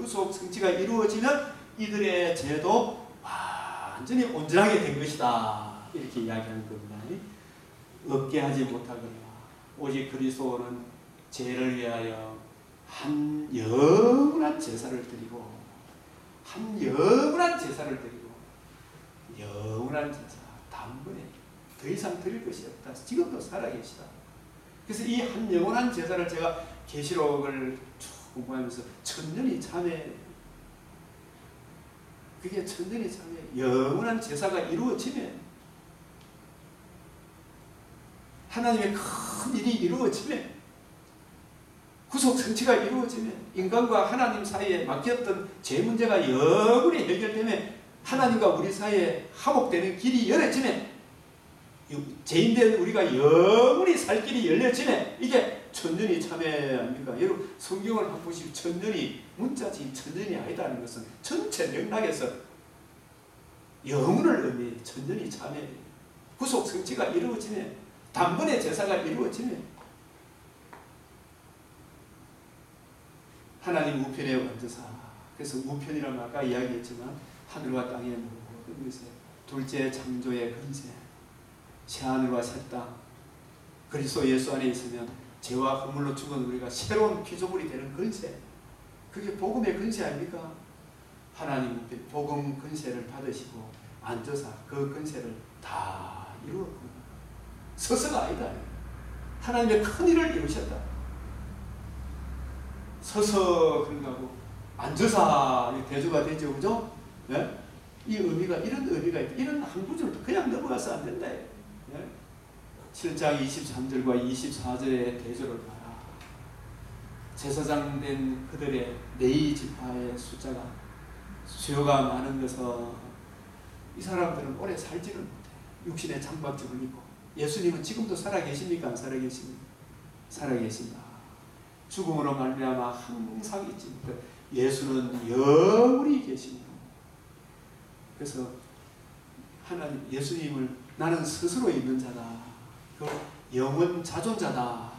구속 성취가 이루어지면 이들의 죄도 완전히 온전하게 된 것이다. 이렇게 이야기하는 겁니다. 없게 하지 못하거나 오직 그리스도는 죄를 위하여 한 영원한 제사를 드리고 영원한 제사 단번에 더 이상 드릴 것이 없다. 지금도 살아계시다. 그래서 이 한 영원한 제사를 제가 계시록을 쭉 공부하면서 천년이 참회, 그게 천년이 참회, 영원한 제사가 이루어지면, 하나님의 큰 일이 이루어지면, 구속 성취가 이루어지면, 인간과 하나님 사이에 막혔던 죄 문제가 영원히 해결되면, 하나님과 우리 사이에 화목되는 길이 열어지면, 죄인된 우리가 영원히 살 길이 열려지면, 이게 천년이 참회 아닙니까? 여러분 성경을 한번 보시면 천년이 문자지 천년이 아니다는 것은 전체 맥락에서 영혼을 의미해. 천년이 참회, 구속 성취가 이루어지면, 단번에 제사가 이루어지면 하나님 우편에 앉으사. 그래서 우편이라면 아까 이야기했지만 하늘과 땅의 모든 것에 둘째 창조의 근세, 새하늘과 새 땅, 그리스도 예수 안에 있으면 죄와 허물로 죽은 우리가 새로운 피조물이 되는 근세, 그게 복음의 근세 아닙니까? 하나님 복음 근세를 받으시고 앉아서 그 근세를 다 이루었구나. 서서가 아니다. 하나님의 큰 일을 이루셨다. 서서 그런가고 앉아서 대조가 되죠, 그죠? 네? 이 의미가, 이런 의미가 있다. 이런 한 구절도 그냥 넘어가서 안 된다. 네? 7장 23절과 24절의 대조를 봐라. 제사장 된 그들의 레위 지파의 숫자가 수요가 많은 것은 이 사람들은 오래 살지는 못해. 육신의 장박집을 입고. 예수님은 지금도 살아계십니까? 안 살아계십니까? 살아계신다. 죽음으로 말미암아 항상 있지 못해. 예수는 영원히 계십니다. 그래서 하나님, 예수님을 나는 스스로 있는 자다. 그 영원 자존자다.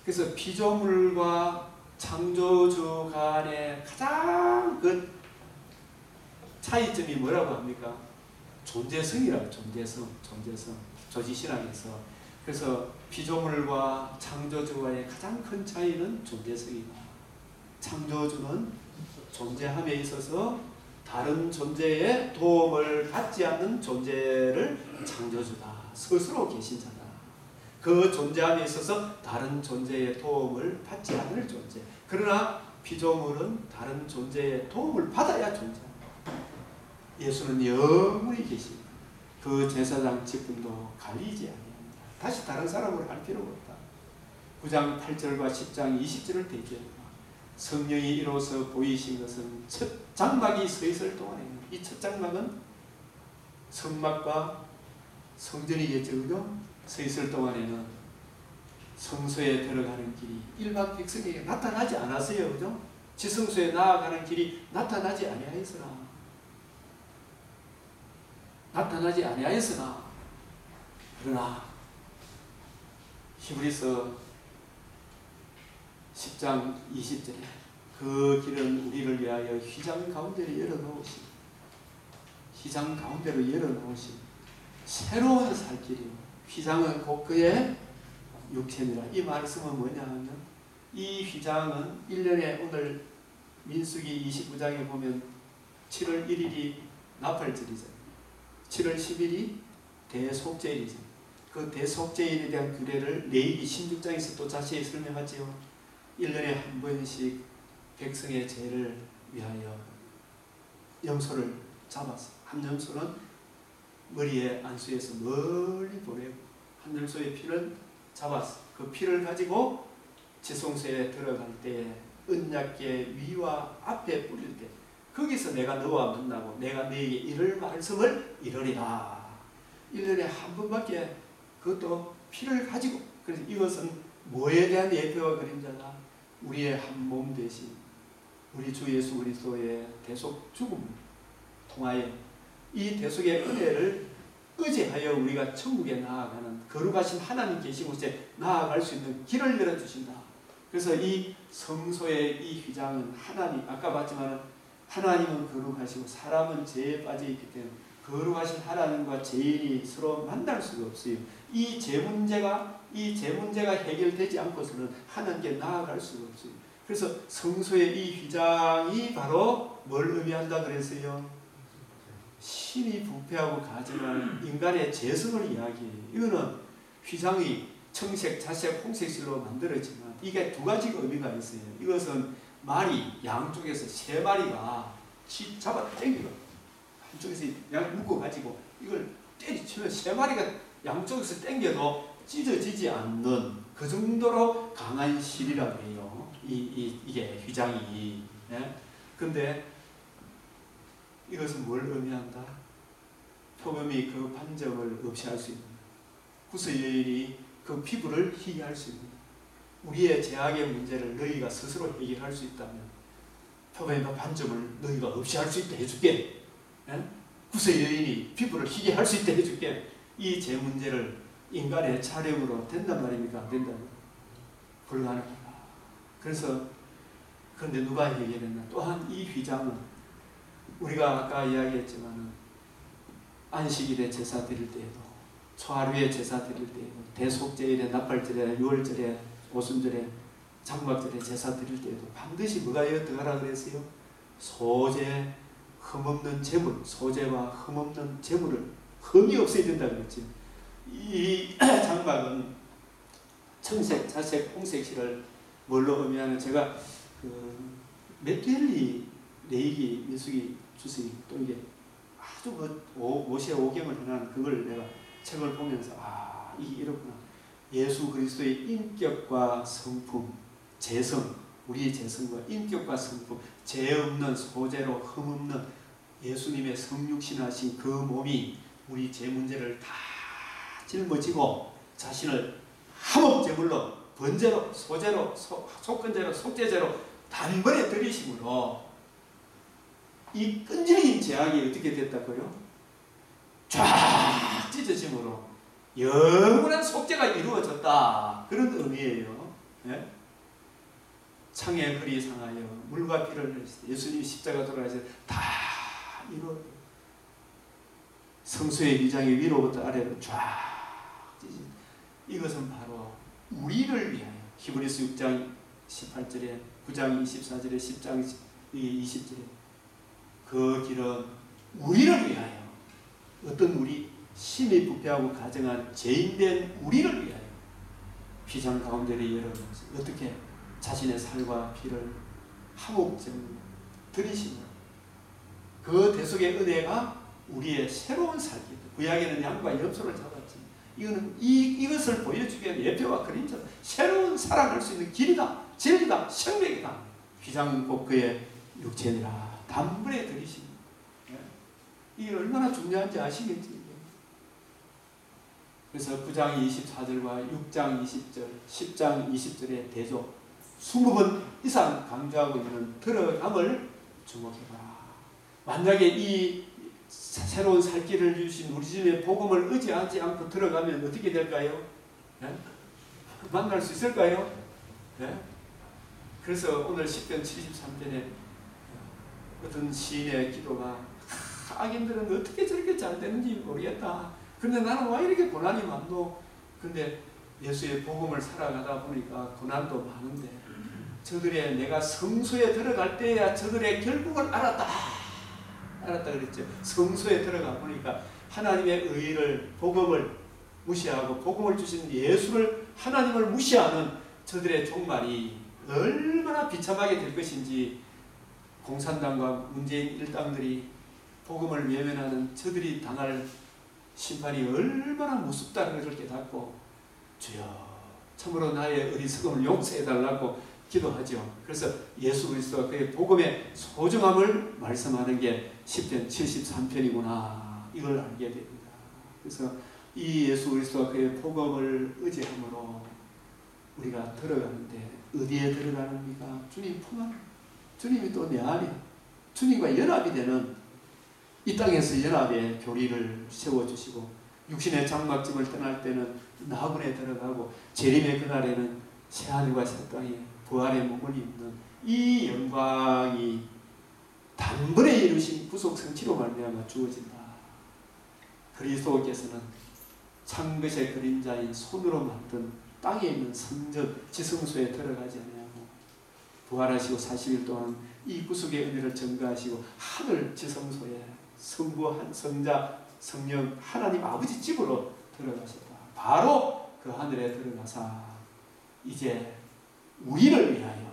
그래서 피조물과 창조주 간의 가장 그 차이점이 뭐라고 합니까? 존재성이라고. 존재성. 조지신학에서. 그래서 피조물과 창조주와의 가장 큰 차이는 존재성이다. 창조주는 존재함에 있어서 다른 존재의 도움을 받지 않는 존재를 창조주다. 스스로 계신 자다. 그 존재함에 있어서 다른 존재의 도움을 받지 않을 존재. 그러나 피조물은 다른 존재의 도움을 받아야 존재합니다. 예수는 영원히 계십니다. 그 제사장 직분도 갈리지 아니합니다. 다시 다른 사람으로 할 필요가 없다. 9장 8절과 10장 20절을 대기합니다. 성령이 이로써 보이신 것은 첫 장막이 서 있을 동안에는, 이 첫 장막은 성막과 성전이겠죠, 그죠? 서 있을 동안에는 성소에 들어가는 길이 일반 백성에게 나타나지 않았어요, 그죠? 지성소에 나아가는 길이 나타나지 아니하였으나 그러나 히브리서 10장 20절에 그 길은 우리를 위하여 휘장 가운데로 열어놓으신 새로운 살 길이요. 휘장은 곧 그의 육체니라. 이 말씀은 뭐냐 하면, 이 휘장은 1년에 오늘 민수기 29장에 보면 7월 1일이 나팔절이죠. 7월 10일이 대속죄일이죠. 그 대속죄일에 대한 규례를 레위기 16장에서 또 자세히 설명하지요. 1년에 한 번씩 백성의 죄를 위하여 염소를 잡았어. 한 염소는 머리에 안수해서 멀리 보내고, 한 염소의 피를 잡았어. 그 피를 가지고 지성소에 들어갈 때 언약궤 위와 앞에 뿌릴 때, 거기서 내가 너와 만나고 내가 너에게 이를 말씀을 이르리라. 1년에 한 번밖에 그것도 피를 가지고. 그래서 이것은 뭐에 대한 예표와 그림자다? 우리의 한 몸 대신 우리 주 예수 그리스도의 대속 죽음을 통하여 이 대속의 은혜를 의지하여 우리가 천국에 나아가는, 거룩하신 하나님 계신 곳에 나아갈 수 있는 길을 열어주신다. 그래서 이 성소의 이 휘장은 하나님, 아까 봤지만 하나님은 거룩하시고 사람은 죄에 빠져 있기 때문에 거룩하신 하나님과 죄인이 서로 만날 수가 없어요. 이 죄 문제가 해결되지 않고서는 하나님께 나아갈 수가 없어요. 그래서 성소의 이 휘장이 바로 뭘 의미한다 그랬어요? 신이 부패하고 가증한 인간의 죄성을 이야기해요. 이거는 휘장이 청색, 자색, 홍색실로 만들어지만 이게 두 가지 의미가 있어요. 이것은 말이 양쪽에서 세 마리가 잡아 당기고 한쪽에서 양 묶어가지고 이걸 때리치면 세 마리가 양쪽에서 당겨도 찢어지지 않는 그 정도로 강한 실이라고 해요. 이게 휘장이. 그런데 이것은 뭘 의미한다? 표범이 그 반점을 없이 할 수 있는, 구스 여인이 그 피부를 희게 할 수 있는, 우리의 죄악의 문제를 너희가 스스로 해결할 수 있다면 표범의 반점을 너희가 없이 할 수 있다 해줄게. 구스 여인이 피부를 희게 할 수 있다 해줄게. 이 죄 문제를 인간의 차력으로 된단 말입니까? 안 된다고요? 불가능하다. 그래서 그런데 누가 해결했나? 또한 이 휘장은 우리가 아까 이야기했지만 안식일에 제사 드릴 때에도, 초하루에 제사 드릴 때에도, 대속제일에, 나팔절에, 유월절에, 오순절에, 장막절에 제사 드릴 때에도 반드시 뭐가 들어가라 그랬어요? 소재, 흠없는 재물, 소재와 흠없는 재물을 흠이 없어야 된다 그랬죠. 이 장막은 청색, 자색, 홍색실을 뭘로 의미하는, 제가 맥겔리 레이기 민수기 주석이 또 이게 아주 모세 오경을 해놓은 그걸 내가 책을 보면서 이게 이렇구나. 예수 그리스도의 인격과 성품, 재성, 우리의 재성과 인격과 성품, 죄 없는 소재로 흠없는 예수님의 성육신하신 그 몸이 우리 죄 문제를 다 짊어지고 자신을 화목제물로, 번제로, 소제로, 속건제로, 속죄제로 단번에 들이심으로 이 끈질긴 죄악이 어떻게 됐다고요? 쫙 찢어짐으로 영원한 속죄가 이루어졌다. 그런 의미예요. 예? 창에 허리 상하여 물과 피를 흘리시되 예수님이 십자가 돌아가셔서 다 이루어져. 성소의 휘장이 위로부터 아래로 쫙 찢어진, 이것은 바로 우리를 위하여 히브리서 6장 18절에 9장 24절에 10장 20절에 그 길은 우리를 위하여, 어떤 우리, 심히 부패하고 가증한 죄인된 우리를 위하여 휘장 가운데를 열어놓으시, 어떻게 자신의 살과 피를 화목제물로 드리시면 그 대속의 은혜가 우리의 새로운 살기, 구약에는 양과 염소를 잡았지, 이거는 이것을 보여주기 위한 예표와 그림자, 새로운 살아갈 수 있는 길이다, 진리다, 생명이다. 휘장 곧 그의 육체니라 단번에 들이시는, 이게 얼마나 중요한지 아시겠지. 그래서 9장 24절과 6장 20절, 10장 20절의 대조 20번 이상 강조하고 있는 들어감을 주목해봐라. 만약에 이 새로운 살 길을 주신 우리 집에 복음을 의지하지 않고 들어가면 어떻게 될까요? 만날 수 있을까요? 그래서 오늘 10편 73편에 어떤 시인의 기도가, 악인들은 어떻게 저렇게 잘 되는지 모르겠다. 근데 나는 왜 이렇게 고난이 많노? 근데 예수의 복음을 살아가다 보니까 고난도 많은데 저들의, 내가 성소에 들어갈 때야 저들의 결국을 알았다 그랬죠. 성소에 들어가 보니까 하나님의 의를, 복음을 무시하고 복음을 주신 예수를, 하나님을 무시하는 저들의 종말이 얼마나 비참하게 될 것인지, 공산당과 문재인 일당들이 복음을 외면하는 저들이 당할 심판이 얼마나 무섭다는 것을 깨닫고 주여 참으로 나의 어리석음을 용서해달라고 기도하죠. 그래서 예수 그리스도가 그의 복음의 소중함을 말씀하는 게 10편 73편이구나, 이걸 알게 됩니다. 그래서 이 예수 그리스도가 그의 복음을 의지함으로 우리가 들어가는데 어디에 들어가는가? 주님 품 안에. 주님이 또 내 안에 주님과 연합이 되는, 이 땅에서 연합의 교리를 세워주시고, 육신의 장막집을 떠날 때는 나군에 들어가고, 재림의 그날에는 새하늘과 새 땅에 부활의 몸을 입는 이 영광이 단번에 이루신 구속 성취로 말미암아 주어진다. 그리스도께서는 창것의 그림자인 손으로 만든 땅에 있는 성전 지성소에 들어가지 아니하고 부활하시고 40일 동안 이 구속의 은혜를 증거하시고 하늘 지성소에 성부, 성자, 성령 하나님 아버지 집으로 들어가셨다. 바로 그 하늘에 들어가사 이제 우리를 위하여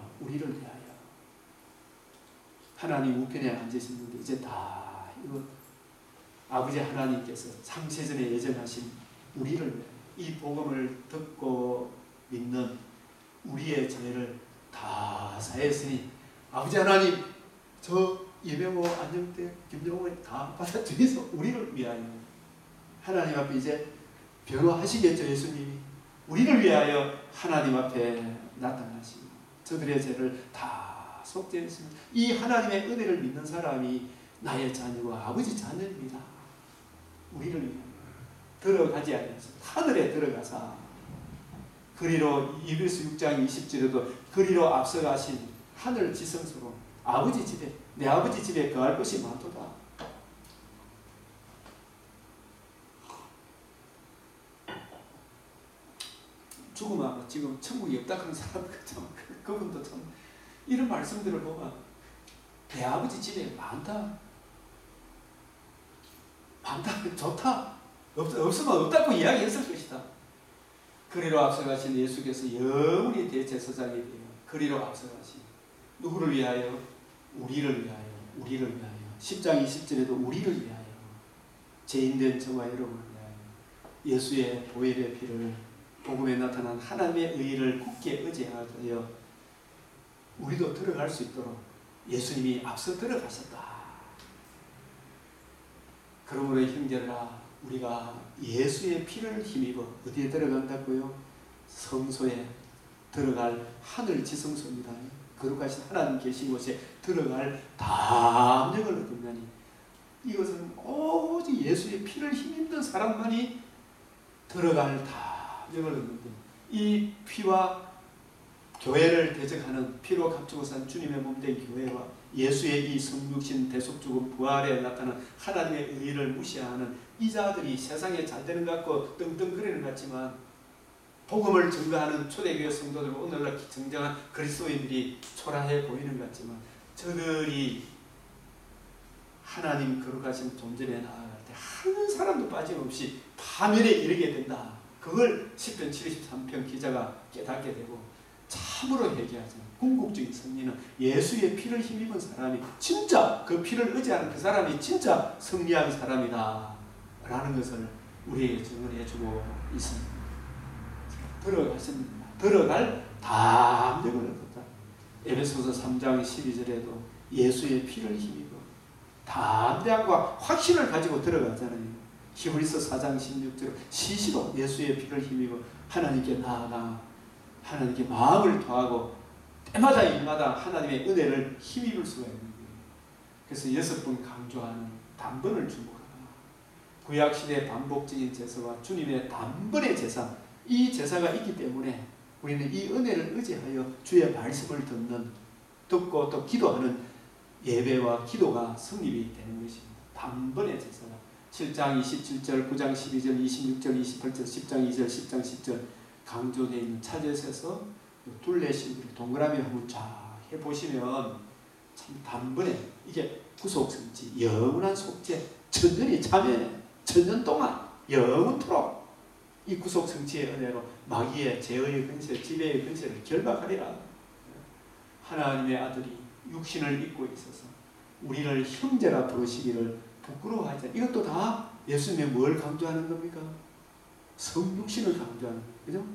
하나님 우편에 앉으셨는데 이제 다 이거 아버지 하나님께서 창세전에 예정하신 우리를 위하여 이 복음을 듣고 믿는 우리의 죄를 다 사했으니 아버지 하나님 저 예명호, 안정태, 김정호 다 받아주셔서 우리를 위하여 하나님 앞에 이제 변호하시겠죠. 예수님이 우리를 위하여 하나님 앞에 나타나시고 저들의 죄를 다 속죄했습니다. 이 하나님의 은혜를 믿는 사람이 나의 자녀고 아버지 자녀입니다. 우리를 위하여 들어가지 않았습니다. 하늘에 들어가사 그리로 이브리서 6장 20절에도 그리로 앞서가신 하늘 지성소로 아버지 집에 내 아버지 집에 거할 것이 많도다. 죽으면 지금 천국이 없다 그런 사람 그분도 참 이런 말씀들을 보면 내 아버지 집에 많다 좋다 없으면 없다고 이야기했을 것이다. 그리로 앞서가신 예수께서 영원히 대제사장이 되어 그리로 앞서가신 누구를 위하여? 우리를 위하여 10장 20절에도 우리를 위하여 죄인된 저와 여러분을 위하여 예수의 보혈의 피를 복음에 나타난 하나님의 의를 굳게 의지하여 우리도 들어갈 수 있도록 예수님이 앞서 들어가셨다. 그러므로 형제들아 우리가 예수의 피를 힘입어 어디에 들어간다고요? 성소에 들어갈 하늘 지성소입니다. 거룩하신 하나님 계신 곳에 들어갈 담력을 얻으니 이것은 오직 예수의 피를 힘입는 사람만이 들어갈 담력을 얻는데 이 피와 교회를 대적하는 피로 감추고 산 주님의 몸된 교회와 예수의 이 성육신 대속죽음 부활에 나타난 하나님의 의를 무시하는 이 자들이 세상에 잘 되는 것 같고 떵떵거리는 것 같지만 복음을 증거하는 초대교회 성도들 오늘날 정정한 그리스도인들이 초라해 보이는 것 같지만 저들이 하나님 거룩하신 존재에 나아갈 때 한 사람도 빠짐없이 파멸에 이르게 된다. 그걸 시편 73편 기자가 깨닫게 되고 참으로 회개하잖아요. 궁극적인 승리는 예수의 피를 힘입은 사람이 진짜 그 피를 의지하는 그 사람이 진짜 승리한 사람이다 라는 것을 우리에게 증언해 주고 있습니다. 들어가십니다. 들어갈 담력을 얻었다. 에베소서 3장 12절에도 예수의 피를 힘입어 담대함과 확신을 가지고 들어가잖아요. 히브리서 4장 16절 시시로 예수의 피를 힘입어 하나님께 나아가 하나님께 마음을 더하고 때마다 일마다 하나님의 은혜를 힘입을 수가 있는 거예요. 그래서 6번 강조하는 단번을 주목하라. 구약시대의 반복적인 제사와 주님의 단번의 제사 이 제사가 있기 때문에 우리는 이 은혜를 의지하여 주의 말씀을 듣고 또 기도하는 예배와 기도가 성립이 되는 것입니다. 단번의 제사가 7장 27절, 9장 12절, 26절, 28절, 10장 2절, 10장 10절 강조되어 있는 차제에서 둘레식으로 동그라미 한번 쫙 해보시면 참 단번에 이게 구속성취, 영원한 속죄, 천년이 참여, 천년 동안 영원토록 이 구속성취의 은혜로 마귀의 죄의 근세, 지배의 근세를 결박하리라. 하나님의 아들이 육신을 입고 있어서 우리를 형제라 부르시기를 부끄러워하지 않아요. 이것도 다 예수님의 뭘 강조하는 겁니까? 성육신을 강조하는 거예요. 그죠?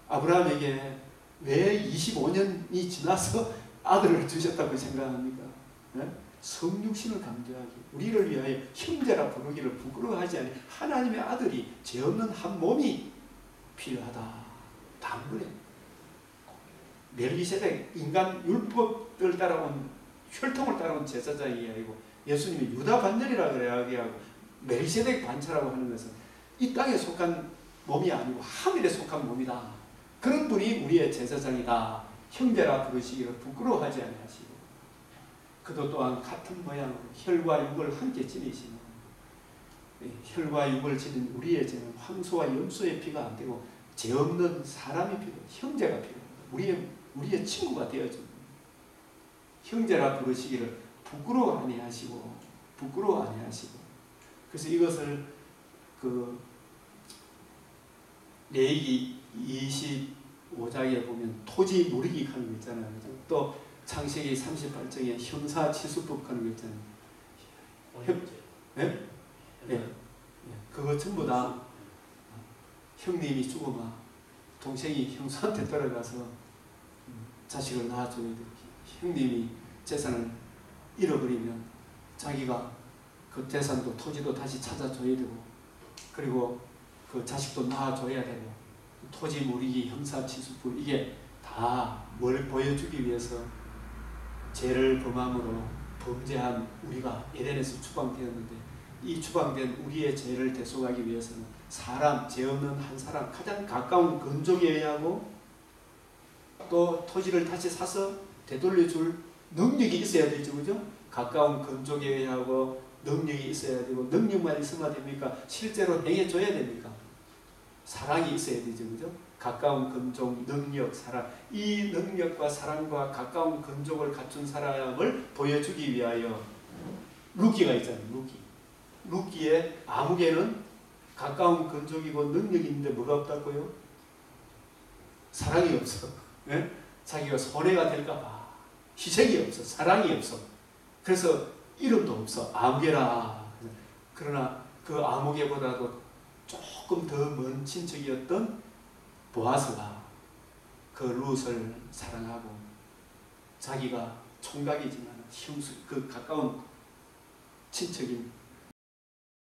아브라함에게 왜 25년이 지나서 아들을 주셨다고 생각합니까? 네? 성육신을 강조하기, 우리를 위하여 형제라 부르기를 부끄러워하지 않아요. 하나님의 아들이 죄 없는 한 몸이 필요하다. 단번에 멜기세덱 인간 율법을 따라온 혈통을 따라온 제사장이 아니고 예수님이 유다 반열이라고 이야기하고 멜기세덱 반차라고 하는 것은 이 땅에 속한 몸이 아니고 하늘에 속한 몸이다. 그런 분이 우리의 제사장이다. 형제라 부르시기를 부끄러워하지 아니하시고 그도 또한 같은 모양으로 혈과 육을 함께 지니시는 혈과 육을 지닌 우리의 죄는 황소와 염소의 피가 안 되고 죄 없는 사람의 피로 형제가 필요합니다. 우리의 친구가 되어줍니다. 형제라 부르시기를 부끄러워 아니하시고 그래서 이것을 레위기 25장에 보면 토지 무리기 하는 거 있잖아요. 또 창세기 38장에 형사치수법 하는 거 있잖아요. 예? 예. 그거 전부 다 형님이 죽으면 동생이 형수한테 들어가서 자식을 낳아줘야 돼. 형님이 재산을 잃어버리면 자기가 그 재산도 토지도 다시 찾아줘야 되고 그리고 그 자식도 낳아줘야 되고 토지 무리기 형사치수법 이게 다 뭘 보여주기 위해서 죄를 범함으로 범죄한 우리가 에덴에서 추방되었는데 이 추방된 우리의 죄를 대속하기 위해서는 사람, 죄 없는 한 사람 가장 가까운 근족에 의하고 또 토지를 다시 사서 되돌려줄 능력이 있어야 되죠. 그죠? 가까운 근족에 의하고 능력이 있어야 되고 능력만 있으면 됩니까? 실제로 행해줘야 됩니까? 사랑이 있어야 되죠. 그죠? 가까운 근족, 능력, 사랑 이 능력과 사랑과 가까운 근족을 갖춘 사람을 보여주기 위하여 루키가 있잖아요. 루키의 아무개는 가까운 근족이고 능력이 있는데 뭐가 없다고요? 사랑이 없어. 네? 자기가 손해가 될까봐 희생이 없어. 사랑이 없어. 그래서 이름도 없어. 아무개라. 그러나 그 아무개보다도 조금 더 먼 친척이었던 보아스가 그 룻을 사랑하고 자기가 총각이지만 형수 그 가까운 친척인